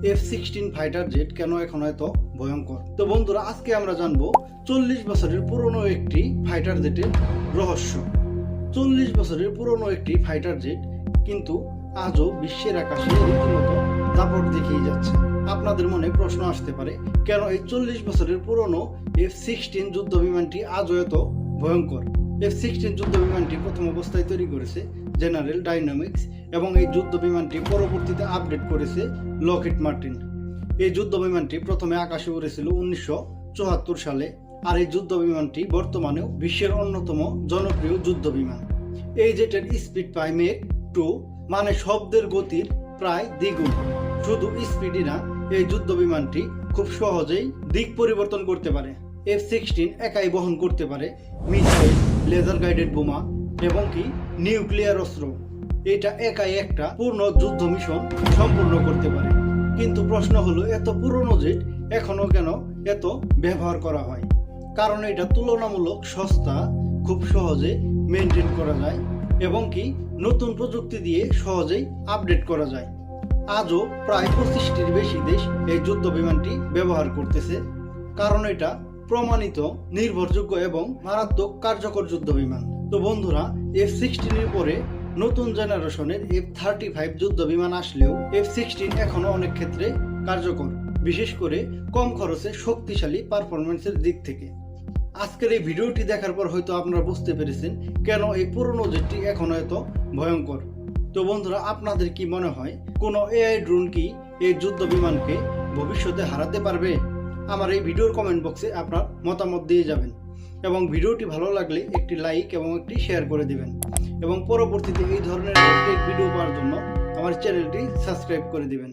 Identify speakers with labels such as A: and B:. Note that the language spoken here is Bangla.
A: F-16 ফাইটার জেট কেন এখন এত ভয়ঙ্কর। তো বন্ধুরা, আজকে আমরা জানবো 40 বছরের পুরনো একটি ফাইটার জেটের রহস্য। 40 বছরের পুরনো একটি ফাইটার জেট কিন্তু আজও বিশ্বের আকাশে রীতিমতো দাপট দেখিয়ে যাচ্ছে। আপনাদের মনে প্রশ্ন আসতে পারে, কেন এই 40 বছরের পুরনো F-16 যুদ্ধ বিমানটি আজও এত ভয়ঙ্কর। F-16 যুদ্ধ বিমানটি প্রথম অবস্থায় তৈরি করেছে জেনারেল ডাইনামিক্স এবং এই যুদ্ধ বিমানটি পরবর্তীতে আপডেট করেছে লকহিড মার্টিন। এই যুদ্ধ বিমানটি প্রথমে আকাশে উড়েছিল 1974 সালে, আর এই যুদ্ধ বিমানটি বর্তমানেও বিশ্বের অন্যতম জনপ্রিয় যুদ্ধ বিমান। এই জেটের স্পিড পায় মেক 2, মানে শব্দের গতির প্রায় দ্বিগুণ। শুধু স্পিডই না, এই যুদ্ধ বিমানটি খুব সহজেই দিক পরিবর্তন করতে পারে। F-16 একাই বহন করতে পারে মিসাইল, লেজার গাইডেড বোমা এবং কি নিউক্লিয়ার অস্ত্র। এটা একাই একটা পূর্ণ যুদ্ধ মিশন সম্পূর্ণ করতে পারে। কিন্তু প্রশ্ন হলো, এত পুরনো জেট এখনো কেন এত ব্যবহার করা হয়? কারণ এটা তুলনামূলক সস্তা, খুব সহজে মেনটেন করা যায় এবং কি নতুন প্রযুক্তি দিয়ে সহজেই আপডেট করা যায়। আজও প্রায় 25টির বেশি দেশ এই যুদ্ধ বিমানটি ব্যবহার করতেছে, কারণ এটা প্রমাণিত, নির্ভরযোগ্য এবং মারাত্মক কার্যকর যুদ্ধ বিমান। তো বন্ধুরা, F-16 এর পরে নতুন জেনারেশনের F-35 যুদ্ধ বিমান আসলেও F-16 এখনো অনেক ক্ষেত্রে কার্যকর, বিশেষ করে কম খরচে শক্তিশালী পারফরমেন্সের দিক থেকে। আজকের এই ভিডিওটি দেখার পর হয়তো আপনারা বুঝতে পেরেছেন কেন এই পুরনো জেটটি এখনো এত ভয়ঙ্কর। তো বন্ধুরা, আপনাদের কি মনে হয়, কোনো এআই ড্রোন কি এই যুদ্ধ বিমানকে ভবিষ্যতে হারাতে পারবে? আমার এই ভিডিওর কমেন্ট বক্সে আপনার মতামত দিয়ে যাবেন এবং ভিডিওটি ভালো লাগলে একটি লাইক এবং একটি শেয়ার করে দিবেন এবং পরবর্তীতে এই ধরনের ভিডিও পাওয়ার জন্য আমার চ্যানেলটি সাবস্ক্রাইব করে দিবেন।